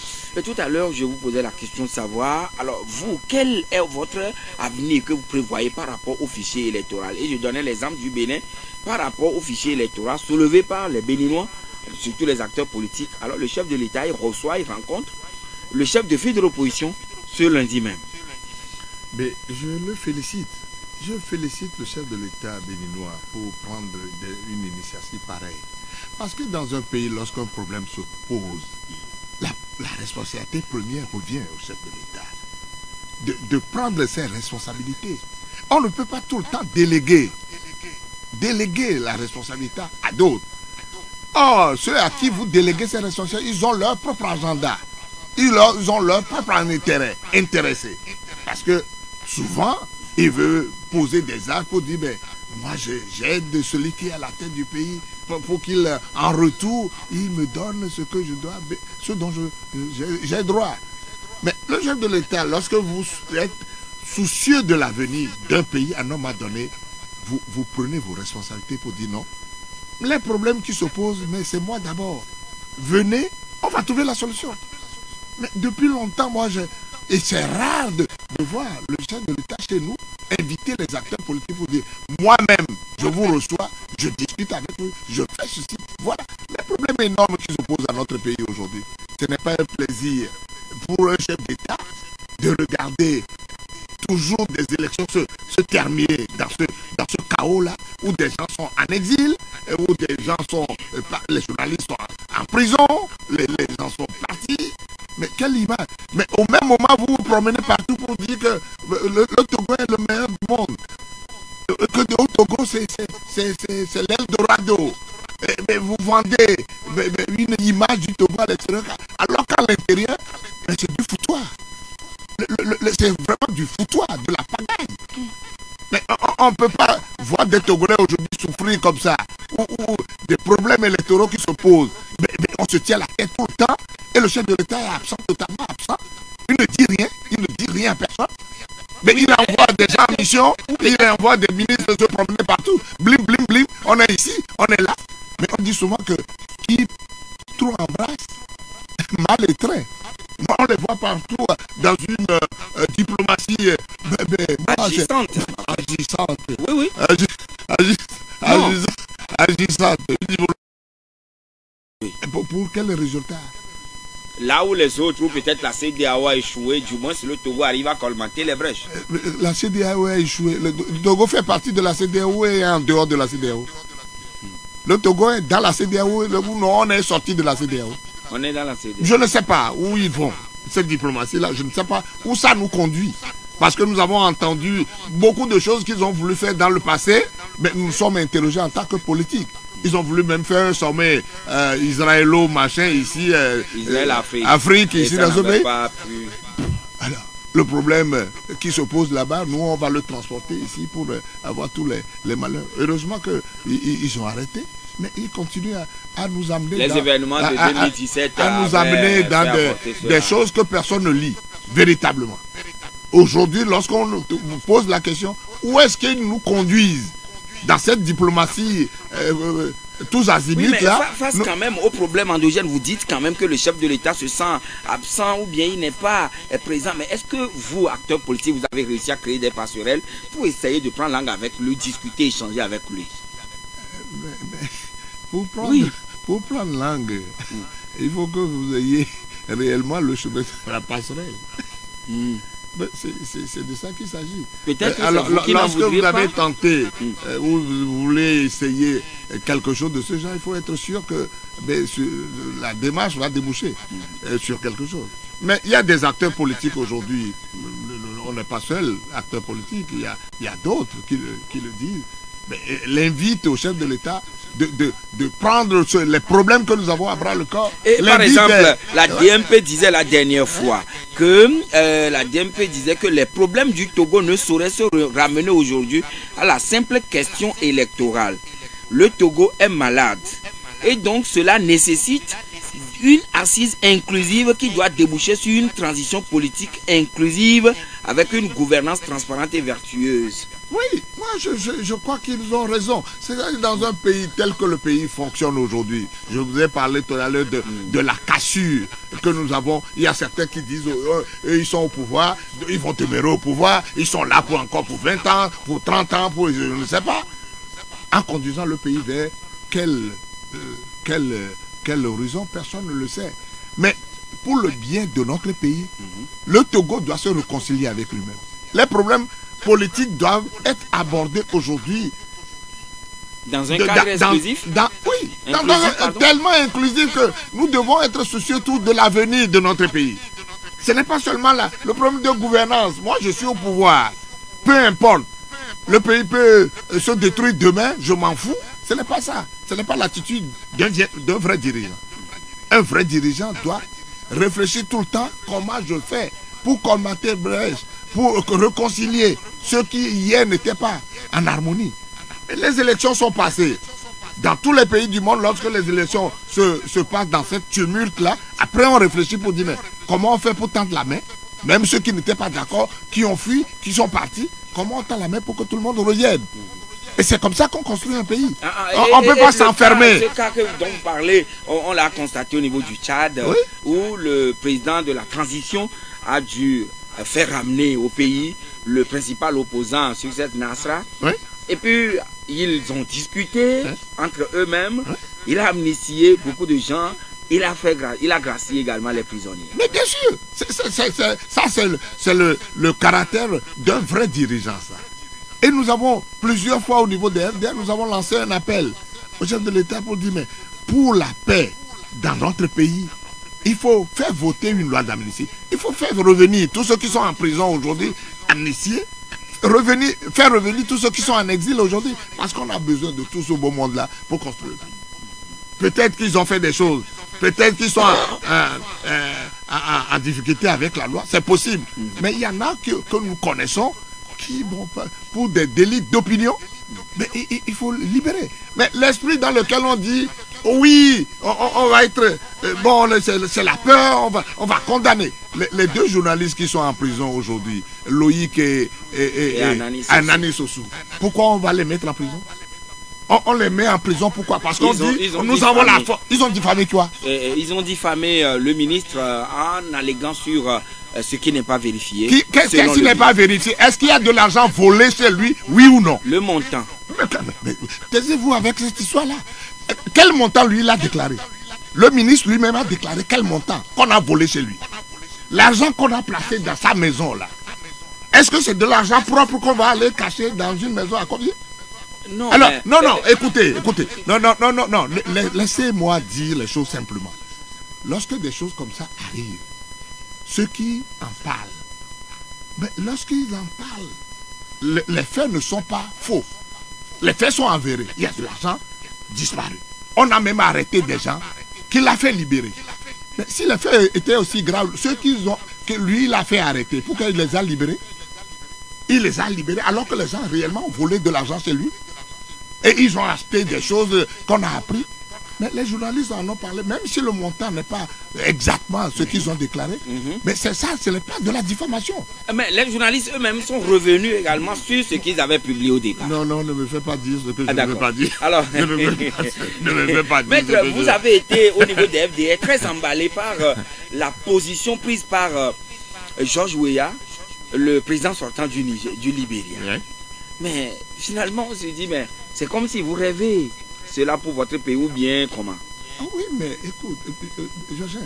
tout à l'heure, je vous posais la question de savoir, alors vous, quel est votre avenir que vous prévoyez par rapport au fichier électoral? Et je donnais l'exemple du Bénin par rapport au fichier électoral soulevé par les Béninois, surtout les acteurs politiques. Alors, le chef de l'État, il reçoit, il rencontre le chef de file de l'opposition ce lundi même. Mais je le félicite. Je félicite le chef de l'État béninois pour prendre une initiative pareille. Parce que dans un pays, lorsqu'un problème se pose, la responsabilité première revient au chef de l'État. De prendre ses responsabilités. On ne peut pas tout le temps déléguer la responsabilité à d'autres. Or, ceux à qui vous déléguez ces responsabilités, ils ont leur propre agenda. Ils ont leur propre intérêt intéressé. Parce que souvent, il veut poser des actes pour dire, mais moi j'aide celui qui est à la tête du pays pour qu'il, en retour, il me donne ce que je dois, ce dont j'ai droit. Mais le chef de l'État, lorsque vous êtes soucieux de l'avenir d'un pays, à un moment donné, vous prenez vos responsabilités pour dire non. Les problèmes qui se posent, mais c'est moi d'abord. Venez, on va trouver la solution. Mais depuis longtemps, et c'est rare de voir le chef de l'État chez nous inviter les acteurs politiques pour dire moi-même, je vous reçois, je discute avec vous, je fais ceci. Voilà les problèmes énormes qui s'opposent à notre pays aujourd'hui. Ce n'est pas un plaisir pour un chef d'État de regarder toujours des élections se terminer dans ce chaos-là, où des gens sont en exil, où des gens sont, les journalistes sont en prison, les gens sont partis. Mais quelle image! Mais au même moment, vous vous promenez partout pour dire que le Togo est le meilleur du monde. Que au Togo, c'est l'Eldorado. Mais vous vendez une image du Togo à l'extérieur, alors qu'à l'intérieur, c'est du foutoir. C'est vraiment du foutoir, de la pagaille. Mais on ne peut pas voir des Togolais aujourd'hui souffrir comme ça, ou des problèmes électoraux qui se posent. Mais on se tient la tête tout le temps, et le chef de l'État est absent, totalement absent. Il ne dit rien à personne. Mais il envoie des gens en mission, et il envoie des ministres se promener partout. Blim, blim, blim, on est ici, on est là. Mais on dit souvent que qui trop embrasse, mal est trait. Moi, on les voit partout dans une diplomatie agissante. Oui. Agissante. Pour quel résultat? Là où les autres, ou peut-être la CEDEAO a échoué, du moins si le Togo arrive à colmater les brèches. La CEDEAO a échoué. Le Togo fait partie de la CEDEAO et en dehors de la CEDEAO. Le Togo est dans la CEDEAO, non, on est sorti de la CEDEAO. On est dans la CEDEAO. Je ne sais pas où ils vont, cette diplomatie-là, je ne sais pas où ça nous conduit. Parce que nous avons entendu beaucoup de choses qu'ils ont voulu faire dans le passé, mais nous sommes interrogés en tant que politiques. Ils ont voulu même faire un sommet israélo-machin ici, Afrique, ici dans ce pays. Alors, le problème qui se pose là-bas, nous on va le transporter ici pour avoir tous les malheurs. Heureusement qu'ils ont arrêté, mais ils continuent à nous amener événements de 2017 à nous amener dans des choses que personne ne lit, véritablement. Aujourd'hui, lorsqu'on nous pose la question, où est-ce qu'ils nous conduisent dans cette diplomatie tous azimuts là, face quand même au problème endogène, vous dites quand même que le chef de l'État se sent absent ou bien il n'est pas présent. Mais est-ce que vous, acteurs politiques, vous avez réussi à créer des passerelles pour essayer de prendre langue avec lui, discuter, échanger avec lui? Pour prendre langue, il faut que vous ayez réellement le chemin de la passerelle. C'est de ça qu'il s'agit. Peut-être alors, lorsque vous avez tenté ou vous voulez essayer quelque chose de ce genre, il faut être sûr que la démarche va déboucher sur quelque chose. Mais il y a des acteurs politiques aujourd'hui. On n'est pas seul acteur politique. Il y a d'autres qui le disent. Mais l'invite au chef de l'État de prendre les problèmes que nous avons à bras le corps. Et par exemple, la DMP disait la dernière fois que les problèmes du Togo ne sauraient se ramener aujourd'hui à la simple question électorale. Le Togo est malade et donc cela nécessite une assise inclusive qui doit déboucher sur une transition politique inclusive avec une gouvernance transparente et vertueuse. Oui, moi je crois qu'ils ont raison. C'est dans un pays tel que le pays fonctionne aujourd'hui. Je vous ai parlé tout à l'heure de la cassure que nous avons. Il y a certains qui disent eux, ils sont au pouvoir, ils vont demeurer au pouvoir, ils sont là pour 20 ans, pour 30 ans, pour je ne sais pas. En conduisant le pays vers quel horizon, personne ne le sait. Mais pour le bien de notre pays, le Togo doit se réconcilier avec lui-même. Les problèmes politiques doivent être abordés aujourd'hui. Dans un cadre exclusif? Oui, tellement inclusif que nous devons être soucieux tous de l'avenir de notre pays. Ce n'est pas seulement le problème de gouvernance. Moi, je suis au pouvoir. Peu importe. Le pays peut se détruire demain, je m'en fous. Ce n'est pas ça. Ce n'est pas l'attitude d'un vrai dirigeant. Un vrai dirigeant doit réfléchir tout le temps comment je fais pour colmater brèche, pour réconcilier ceux qui hier n'étaient pas en harmonie. Et les élections sont passées. Dans tous les pays du monde, lorsque les élections se passent dans cette tumulte-là, après on réfléchit pour dire, mais comment on fait pour tendre la main? Même ceux qui n'étaient pas d'accord, qui ont fui, qui sont partis, comment on tend la main pour que tout le monde revienne? Et c'est comme ça qu'on construit un pays. On ne peut pas s'enfermer. Ce cas que dont vous parlez, on l'a constaté au niveau du Tchad, oui, où le président de la transition a dû faire ramener au pays le principal opposant, Succès Nasra. Oui. Et puis, ils ont discuté entre eux-mêmes. Il a amnistié beaucoup de gens. Il a gracié également les prisonniers. Mais bien sûr, ça c'est le caractère d'un vrai dirigeant, ça. Et nous avons plusieurs fois au niveau des FDR, nous avons lancé un appel au chef de l'État pour dire, mais pour la paix dans notre pays, il faut faire voter une loi d'amnistie. Il faut faire revenir tous ceux qui sont en prison aujourd'hui, amnistiés, faire revenir tous ceux qui sont en exil aujourd'hui, parce qu'on a besoin de tout ce beau monde-là pour construire le pays. Peut-être qu'ils ont fait des choses, peut-être qu'ils sont en difficulté avec la loi, c'est possible. Mais il y en a que nous connaissons qui, bon, pour des délits d'opinion, mais il faut libérer. Mais l'esprit dans lequel on dit, oui, on va être, bon, c'est la peur, on va condamner. Les deux journalistes qui sont en prison aujourd'hui, Loïc et Anani Sossou, pourquoi on va les mettre en prison? On les met en prison, pourquoi? Parce qu'on dit, nous avons la force. Ils ont diffamé quoi? Ils ont diffamé le ministre en alléguant sur ce qui n'est pas vérifié. Qu'est-ce qui n'est pas vérifié? Est-ce qu'il y a de l'argent volé chez lui, oui ou non? Le montant. Mais taisez-vous avec cette histoire-là. Quel montant lui il a déclaré? Le ministre lui-même a déclaré quel montant qu'on a volé chez lui. L'argent qu'on a placé dans sa maison là, est-ce que c'est de l'argent propre qu'on va aller cacher dans une maison à combien? Non. Alors, non, écoutez. Non. Laissez-moi dire les choses simplement. Lorsque des choses comme ça arrivent, ceux qui en parlent, mais lorsqu'ils en parlent, les faits ne sont pas faux. Les faits sont avérés. Il y a de l'argent disparu. On a même arrêté des gens qui l'a fait libérer. Mais si les faits étaient aussi graves, ceux que lui il a fait arrêter, pourquoi il les a libérés? Il les a libérés alors que les gens réellement ont volé de l'argent chez lui. Et ils ont acheté des choses qu'on a appris. Mais les journalistes en ont parlé, même si le montant n'est pas exactement ce qu'ils ont déclaré. Mais c'est ça, ce n'est pas de la diffamation. Mais les journalistes eux-mêmes sont revenus également sur ce qu'ils avaient publié au départ. Non, ne me fais pas dire ce que je ne veux pas dire. Alors, ne me fais pas dire. Maître, vous avez été au niveau des FDR très emballé par la position prise par George Weah, le président sortant du Libéria. Oui. Mais finalement, on se dit, mais c'est comme si vous rêvez. C'est là pour votre pays ou bien comment? Ah oui, mais écoute, Georges,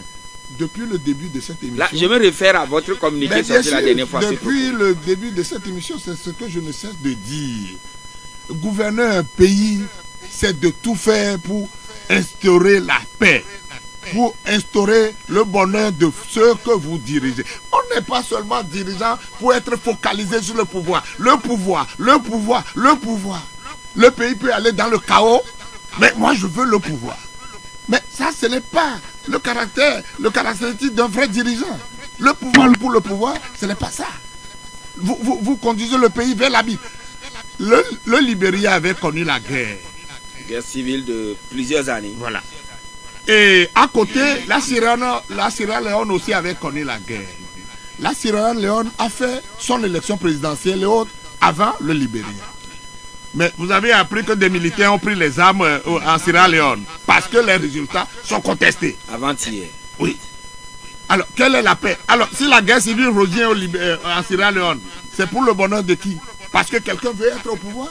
depuis le début de cette émission... Là, je me réfère à votre communiqué sorti la dernière fois. Depuis le début de cette émission, c'est ce que je ne cesse de dire. Gouverner un pays, c'est de tout faire pour instaurer la paix, pour instaurer le bonheur de ceux que vous dirigez. On n'est pas seulement dirigeant pour être focalisé sur le pouvoir. Le pouvoir. Le pays peut aller dans le chaos, mais moi je veux le pouvoir. Mais ça, ce n'est pas le caractéristique d'un vrai dirigeant. Le pouvoir pour le pouvoir, ce n'est pas ça. Vous conduisez le pays vers l'abîme. Le Libéria avait connu la guerre. Guerre civile de plusieurs années. Voilà. Et à côté, la Sierra Leone aussi avait connu la guerre. La Sierra Leone a fait son élection présidentielle et autres avant le Libéria. Mais vous avez appris que des militaires ont pris les armes en Sierra Leone parce que les résultats sont contestés. Avant-hier. Oui. Alors, quelle est la paix? Alors, si la guerre civile revient en Sierra Leone, c'est pour le bonheur de qui? Parce que quelqu'un veut être au pouvoir?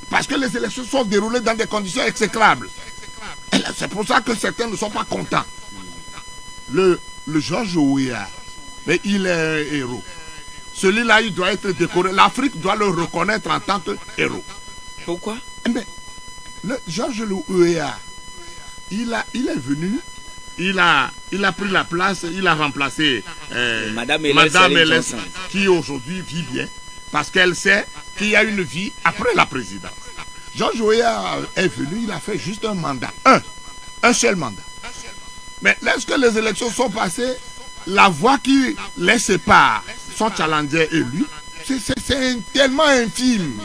Parce que les élections sont déroulées dans des conditions exécrables. C'est pour ça que certains ne sont pas contents. Le George Weah, mais il est un héros. Celui-là, il doit être décoré. L'Afrique doit le reconnaître en tant que héros. Pourquoi? Mais le George Weah, il est venu, il a pris la place, il a remplacé Madame Hélène, qui aujourd'hui vit bien, parce qu'elle sait qu'il y a une vie après la présidence. George Weah est venu, il a fait juste un mandat, un seul mandat. Mais lorsque les élections sont passées, la voix qui les sépare, son challenger et lui, c'est tellement infime.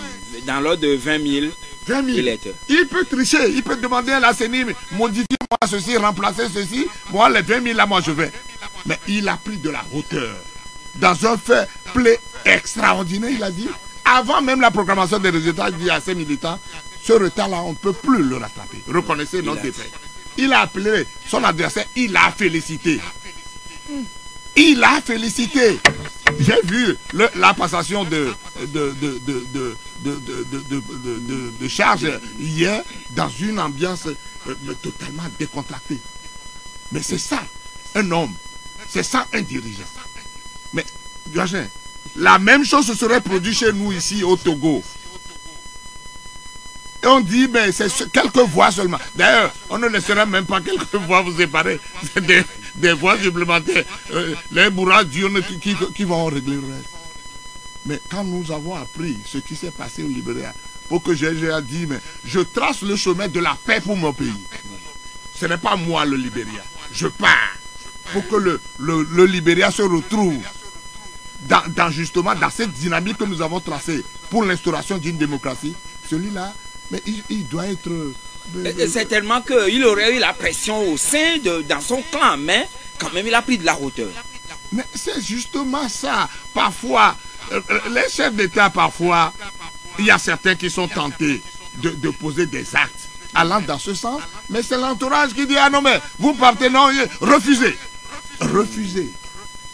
Dans l'ordre de 20 000 électeurs. Il peut tricher, il peut demander à la CENI, modifiez-moi ceci, remplacez ceci. Moi, les 20 000 là, moi je vais. Mais il a pris de la hauteur. Dans un fait play extraordinaire, il a dit, avant même la proclamation des résultats, il dit à ses militants, ce retard-là, on ne peut plus le rattraper. Reconnaissez notre défaite. Il a appelé son adversaire, il l'a félicité. Il a félicité. J'ai vu la passation de charge hier dans une ambiance totalement décontractée. Mais c'est ça, un homme. C'est ça, un dirigeant. Mais, la même chose se serait produite chez nous ici au Togo. Et on dit, mais c'est quelques voix seulement. D'ailleurs, on ne laisserait même pas quelques voix vous séparer. C'est des voix supplémentaires. Les bourras Dieu qui vont régler le reste. Mais quand nous avons appris ce qui s'est passé au Libéria, pour que j'ai dit, mais je trace le chemin de la paix pour mon pays. Ce n'est pas moi le Libéria. Je pars pour que le Libéria se retrouve justement dans cette dynamique que nous avons tracée pour l'instauration d'une démocratie. Celui-là, mais il doit être... Certainement qu'il aurait eu la pression au sein dans son clan, mais quand même il a pris de la hauteur. Mais c'est justement ça. Parfois, les chefs d'État, parfois, il y a certains qui sont tentés de poser des actes allant dans ce sens, mais c'est l'entourage qui dit, ah non mais vous partez, non, refusez. Refusez.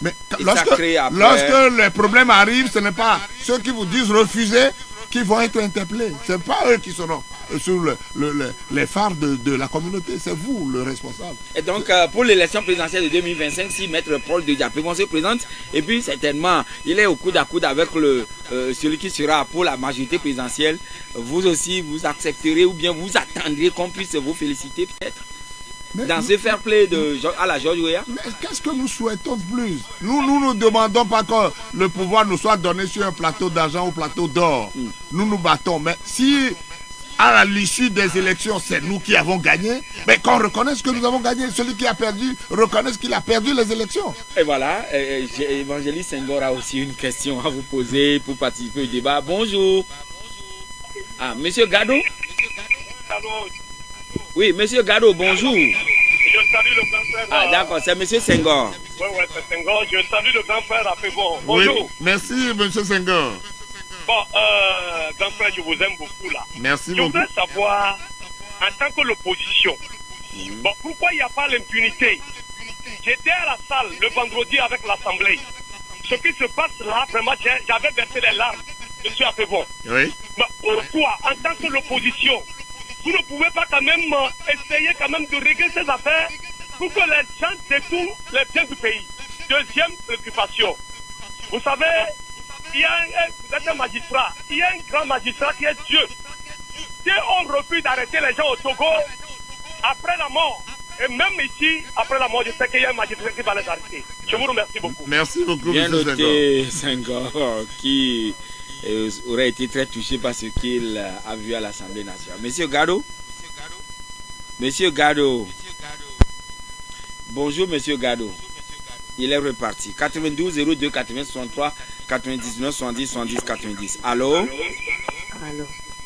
Mais lorsque les problèmes arrivent, ce n'est pas ceux qui vous disent refuser qui vont être interpellés. Ce n'est pas eux qui seront sur les phares de la communauté. C'est vous le responsable. Et donc, pour l'élection présidentielle de 2025, si Maître Paul de Diapégon se présente, et puis certainement, il est au coude à coude avec celui qui sera pour la majorité présidentielle, vous aussi, vous accepterez ou bien vous attendrez qu'on puisse vous féliciter peut-être dans ce fair play à la George Weah. Mais qu'est-ce que nous souhaitons de plus? Nous ne demandons pas que le pouvoir nous soit donné sur un plateau d'argent ou plateau d'or. Nous nous battons. Mais si à l'issue des élections, c'est nous qui avons gagné, mais qu'on reconnaisse que nous avons gagné. Celui qui a perdu, reconnaisse qu'il a perdu les élections. Et voilà, Évangéliste Senghor a aussi une question à vous poser pour participer au débat. Bonjour. Ah, Monsieur Gado? Oui, Monsieur Gado, bonjour. Je salue le grand frère. Ah, d'accord, c'est Monsieur Senghor. Oui, c'est Senghor. Je salue le grand frère à Pégon. Bonjour. Oui, merci, Monsieur Senghor. Bon, grand frère, je vous aime beaucoup là. Merci beaucoup. Je voudrais savoir, en tant que l'opposition, bon, pourquoi il n'y a pas l'impunité? J'étais à la salle le vendredi avec l'Assemblée. Ce qui se passe là, vraiment, j'avais versé les larmes. Je suis à Pégon. Oui. Mais pourquoi, en tant que l'opposition, vous ne pouvez pas quand même essayer quand même de régler ces affaires pour que les gens détournent les biens du pays? Deuxième préoccupation. Vous savez, vous êtes un magistrat. Il y a un grand magistrat qui est Dieu. Si on refuse d'arrêter les gens au Togo, après la mort, et même ici, après la mort, je sais qu'il y a un magistrat qui va les arrêter. Je vous remercie beaucoup. Merci beaucoup, bien noté, Senghor, qui aurait été très touché par ce qu'il a vu à l'Assemblée nationale. Monsieur Gado? Monsieur Gado. Bonjour, Monsieur Gado. Il est reparti. 92 02 80 63 99 70 70 90. Allô? Allô?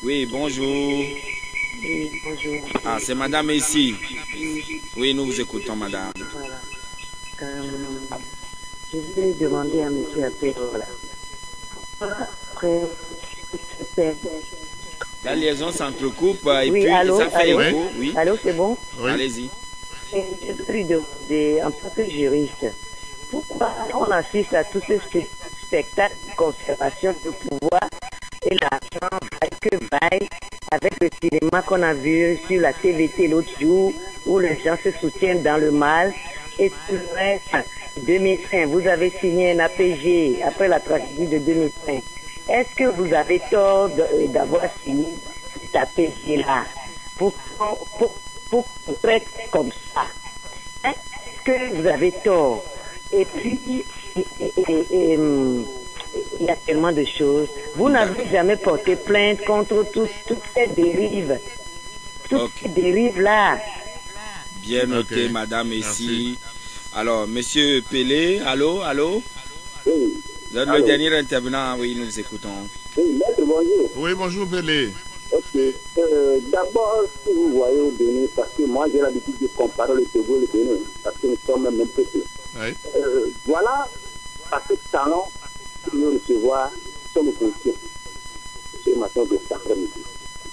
Oui, bonjour. Oui, bonjour. Ah, c'est Madame ici. Oui, nous vous écoutons, Madame. Voilà. Je voulais demander à Monsieur Apéro, après, la liaison s'entrecoupe et oui, puis allô, ça fait allô, écho. Oui. Allô, c'est bon? Oui. Allez-y. Je voulais lui demander, en tant que juriste, pourquoi on assiste à tous ces spectacles de conservation de pouvoir et l'argent vaille que vaille avec le cinéma qu'on a vu sur la TVT l'autre jour où les gens se soutiennent dans le mal et tout le reste. 2005, vous avez signé un APG après la tragédie de 2005. Est-ce que vous avez tort d'avoir signé cet APG-là pour qu'on traite comme ça? Est-ce que vous avez tort? Et puis, il y a tellement de choses. Vous n'avez jamais porté plainte contre toutes ces dérives. Toutes ces dérives-là. Bien noté, Madame, ici. Alors, Monsieur Pelé, allô? Oui. Vous Le dernier intervenant, oui, nous écoutons. Oui, maître, bonjour. Oui, bonjour, Bélé. Ok. D'abord, si vous voyez au Bénin, parce que moi j'ai l'habitude de comparer le Togo et le Bénin, parce que nous sommes même un peu peu. Oui. Voilà, parce que talent, pour nous recevoir, nous sommes conscients. Ce matin de cet après-midi.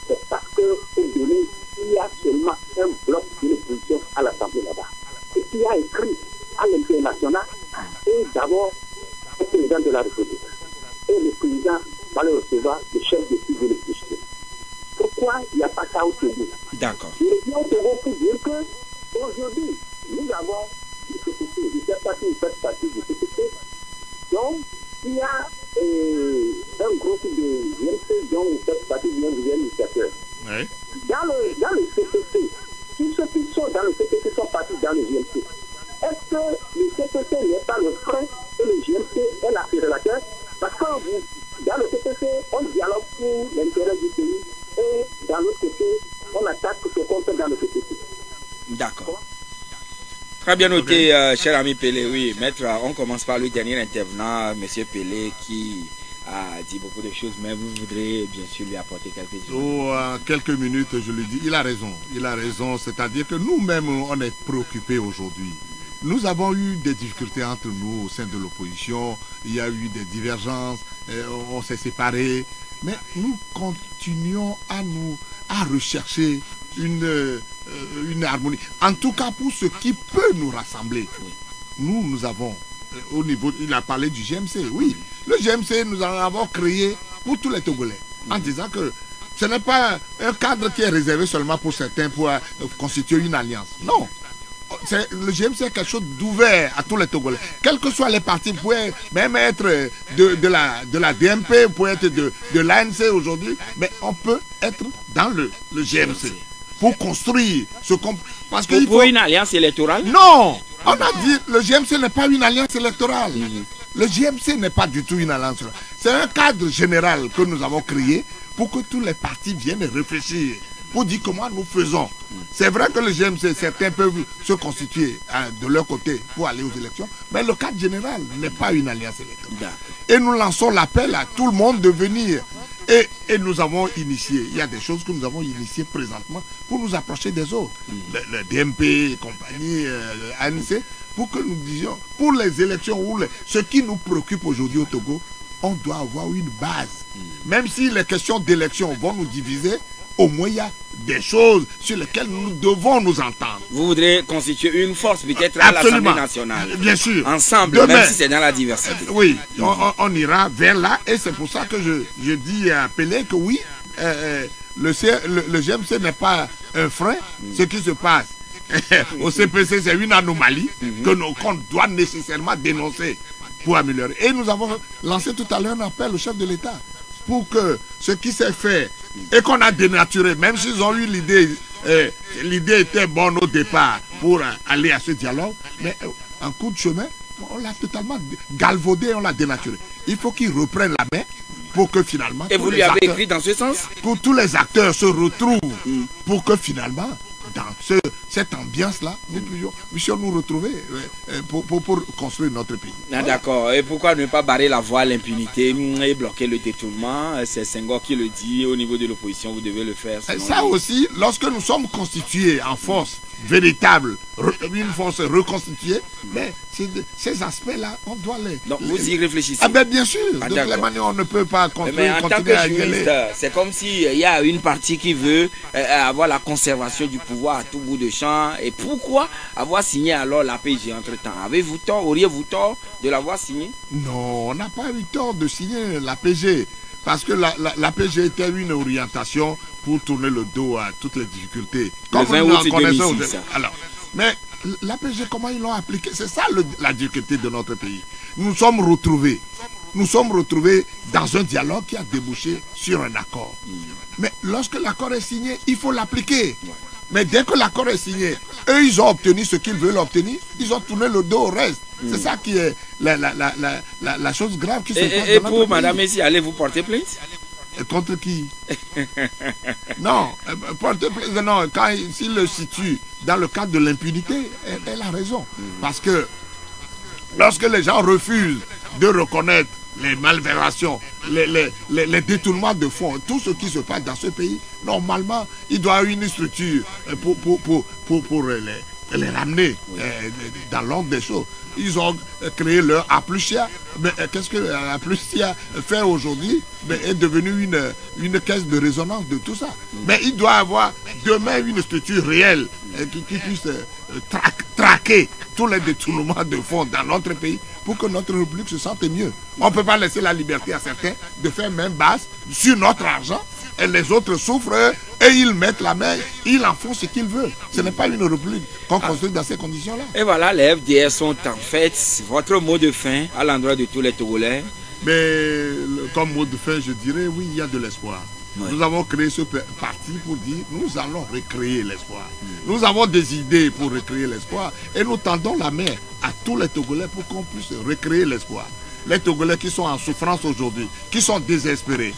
C'est parce qu'au Bénin, il y a seulement un bloc de l'opposition à l'Assemblée là-bas. Et qui a écrit à l'international, et d'abord, le président de la République. Et le président va le recevoir, le chef de file de l'opposition. Pourquoi il n'y a pas ça au Togo? D'accord. Il est au Togo pour dire qu'aujourd'hui, nous avons des CPC, je ne sais pas si vous faites partie du CPC. Donc, il y a un groupe de GMC dont vous faites partie du même initiateur. Oui. Dans le CPC, tous ceux qui sont dans le CPC sont partis dans le GMC. Est-ce que le CPC n'est pas le frein et le GMC est l'accélérateur? Parce que dans le CPC, on dialogue pour l'intérêt du pays et dans l'autre côté, on attaque ce qu'on fait dans le CPC. D'accord. Très bien noté, cher ami Pelé. Oui, maître, on commence par le dernier intervenant, monsieur Pelé, qui a dit beaucoup de choses, mais vous voudrez bien sûr lui apporter quelques quelques minutes, je lui dis, il a raison, c'est-à-dire que nous-mêmes, on est préoccupés aujourd'hui. Nous avons eu des difficultés entre nous au sein de l'opposition, il y a eu des divergences, on s'est séparés, mais nous continuons à rechercher une harmonie. En tout cas, pour ce qui peut nous rassembler, nous avons, au niveau, il a parlé du GMC, oui. Le GMC, nous en avons créé pour tous les Togolais, en disant que ce n'est pas un cadre qui est réservé seulement pour certains pour constituer une alliance. Non. Le GMC est quelque chose d'ouvert à tous les Togolais. Quels que soient les partis, vous pouvez même être de la DMP, vous pouvez être de l'ANC aujourd'hui, mais on peut être dans le GMC pour construire ce qu'on... Parce que pour une alliance électorale? Non. On a dit le GMC n'est pas une alliance électorale. Le GMC n'est pas du tout une alliance électorale. C'est un cadre général que nous avons créé pour que tous les partis viennent réfléchir, pour dire comment nous faisons. C'est vrai que le GMC, certains peuvent se constituer de leur côté pour aller aux élections, mais le cadre général n'est pas une alliance électorale. Et nous lançons l'appel à tout le monde de venir. Et nous avons initié, il y a des choses que nous avons initiées présentement pour nous approcher des autres. Le DMP et compagnie, ANC, pour que nous disions, pour les élections, ce qui nous préoccupe aujourd'hui au Togo, on doit avoir une base. Même si les questions d'élection vont nous diviser, au moins il y a des choses sur lesquelles nous devons nous entendre. Vous voudrez constituer une force peut-être à l'Assemblée nationale. Bien sûr. Ensemble, demain, même si c'est dans la diversité. Oui, on ira vers là et c'est pour ça que je dis à Pelé que oui, le GMC n'est pas un frein. Ce qui se passe au CPC, c'est une anomalie qu'on doit nécessairement dénoncer pour améliorer. Et nous avons lancé tout à l'heure un appel au chef de l'État pour que ce qui s'est fait et qu'on a dénaturé, même s'ils ont eu l'idée, l'idée était bonne au départ pour aller à ce dialogue, mais en cours de chemin, on l'a totalement galvaudé, on l'a dénaturé. Il faut qu'ils reprennent la main pour que finalement... Et vous lui avez écrit dans ce sens? Pour tous les acteurs se retrouvent, pour que finalement, dans cette ambiance-là, nous puissions nous retrouver pour construire notre pays. Ah, d'accord. Et pourquoi ne pas barrer la voie à l'impunité et bloquer le détournement? C'est Senghor qui le dit. Au niveau de l'opposition, vous devez le faire. Ça aussi, lorsque nous sommes constitués en force véritable, une force reconstituée, mais ces aspects-là, on doit les... Donc vous y réfléchissez? Ah ben bien sûr. De toutes les manières, on ne peut pas construire. Mais en tant que juriste, c'est comme s'il y a une partie qui veut avoir la conservation du pouvoir à tout bout de champ. Et pourquoi avoir signé alors l'APG entre-temps? Avez-vous tort, auriez-vous tort de l'avoir signé? Non, on n'a pas eu tort de signer l'APG. Parce que l'APG était une orientation pour tourner le dos à toutes les difficultés. Comme nous en connaissons. Alors, mais l'APG, comment ils l'ont appliqué? C'est ça la difficulté de notre pays. Nous sommes retrouvés dans un dialogue qui a débouché sur un accord. Mais lorsque l'accord est signé, il faut l'appliquer. Mais dès que l'accord est signé, eux, ils ont obtenu ce qu'ils veulent obtenir, ils ont tourné le dos au reste. C'est ça qui est la chose grave qui se passe dans notre pays. Et pour Madame Messi, allez-vous porter plainte? Contre qui? Non, porter plainte, non, s'il le situe dans le cadre de l'impunité, elle a raison. Parce que lorsque les gens refusent de reconnaître les malversations, les détournements de fonds, tout ce qui se passe dans ce pays, normalement, il doit y avoir une structure pour les ramener dans l'ordre des choses. Ils ont créé leur Aplusia. Mais qu'est-ce que Aplusia fait aujourd'hui? Est devenu une caisse de résonance de tout ça. Mais il doit y avoir demain une structure réelle qui puisse traquer tous les détournements de fonds dans notre pays pour que notre République se sente mieux. On ne peut pas laisser la liberté à certains de faire main basse sur notre argent. Et les autres souffrent et ils mettent la main, ils en font ce qu'ils veulent. Ce n'est pas une république qu'on construit dans ces conditions-là. Et voilà, les FDS sont en fait votre mot de fin à l'endroit de tous les Togolais. Mais comme mot de fin, je dirais oui, il y a de l'espoir. Oui. Nous avons créé ce parti pour dire nous allons recréer l'espoir. Nous avons des idées pour recréer l'espoir et nous tendons la main à tous les Togolais pour qu'on puisse recréer l'espoir. Les Togolais qui sont en souffrance aujourd'hui, qui sont désespérés.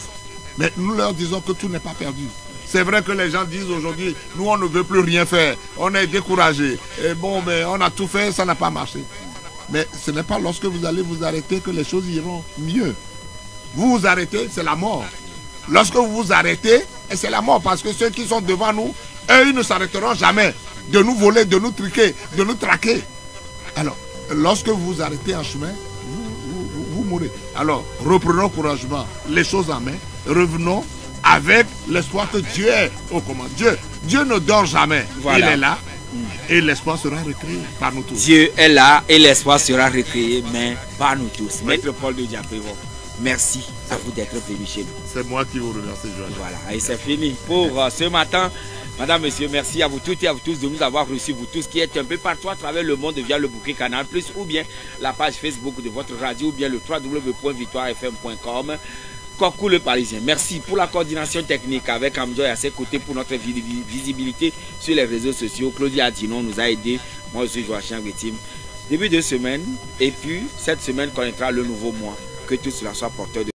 Mais nous leur disons que tout n'est pas perdu. C'est vrai que les gens disent aujourd'hui, nous on ne veut plus rien faire, on est découragé. Et bon, mais on a tout fait, ça n'a pas marché. Mais ce n'est pas lorsque vous allez vous arrêter que les choses iront mieux. Vous vous arrêtez, c'est la mort. Lorsque vous vous arrêtez, c'est la mort. Parce que ceux qui sont devant nous, eux, ils ne s'arrêteront jamais de nous voler, de nous truquer, de nous traquer. Alors, lorsque vous vous arrêtez en chemin, vous mourrez. Alors, reprenons courageusement les choses en main. Revenons avec l'espoir que Dieu est aux commandes. Dieu ne dort jamais. Voilà. Il est là et l'espoir sera recréé par nous tous. Dieu est là et l'espoir sera recréé, mais par nous tous. Oui. Maître Paul de Diapévo, merci à vous d'être venu chez nous. C'est moi qui vous remercie, Joël. Voilà, et c'est fini pour ce matin. Madame, monsieur, merci à vous toutes et à vous tous de nous avoir reçus, vous tous qui êtes un peu partout à travers le monde via le bouquet Canal Plus ou bien la page Facebook de votre radio ou bien le www.victoirefm.com. Coucou le Parisien. Merci pour la coordination technique avec Amjoy à ses côtés pour notre visibilité sur les réseaux sociaux. Claudia Dinon nous a aidés. Moi, je suis Joachim Guetim. Début de semaine et puis cette semaine connaîtra le nouveau mois. Que tout cela soit porteur de